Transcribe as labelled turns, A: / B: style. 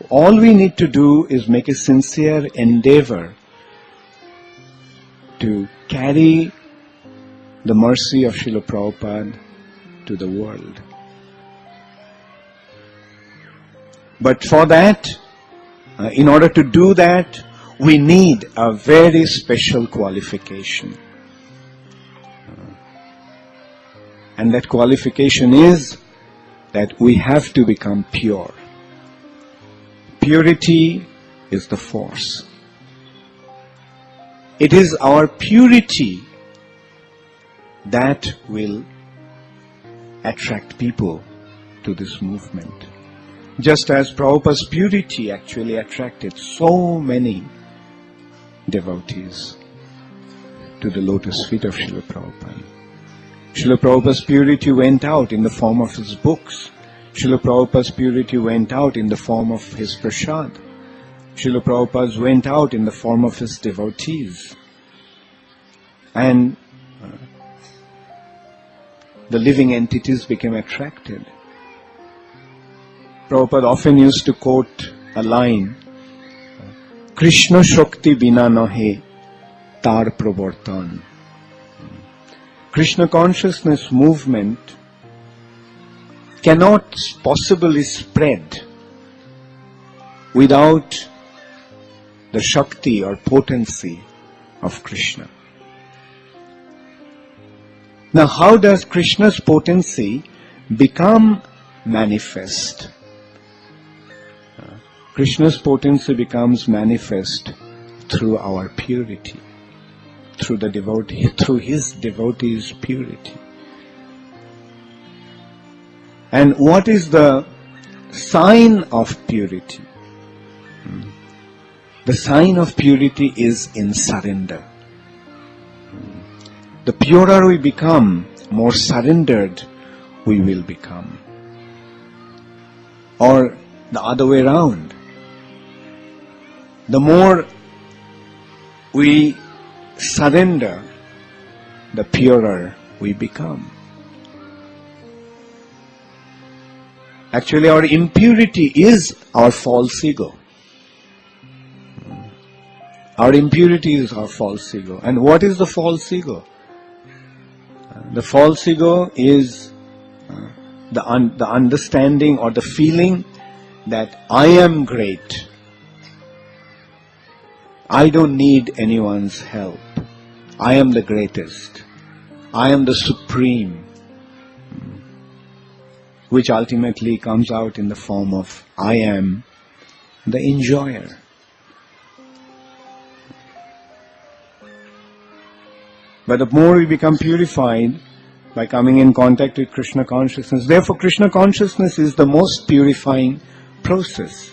A: all we need to do is make a sincere endeavor to carry the mercy of Srila Prabhupada to the world. But for that, in order to do that, we need a very special qualification. And that qualification is that we have to become pure. Purity is the force. It is our purity that will attract people to this movement. Just as Prabhupada's purity actually attracted so many devotees to the lotus feet of Srila Prabhupada. Srila Prabhupada's purity went out in the form of his books. Srila Prabhupada's purity went out in the form of his prasad. Srila Prabhupada went out in the form of his devotees. And the living entities became attracted. Prabhupada often used to quote a line, Krishna shakti bina nahe, pravartan. Krishna consciousness movement cannot possibly spread without the shakti or potency of Krishna. Now, how does Krishna's potency become manifest? Krishna's potency becomes manifest through our purity, through the devotee, through his devotees' purity. And what is the sign of purity? The sign of purity is in surrender. The purer we become, more surrendered we will become. Or the other way around. The more we surrender, the purer we become. Actually, our impurity is our false ego. Our impurity is our false ego. And what is the false ego? The false ego is the understanding or the feeling that I am great. I don't need anyone's help. I am the greatest. I am the supreme. Which ultimately comes out in the form of I am the enjoyer. But the more we become purified by coming in contact with Krishna consciousness, therefore Krishna consciousness is the most purifying process.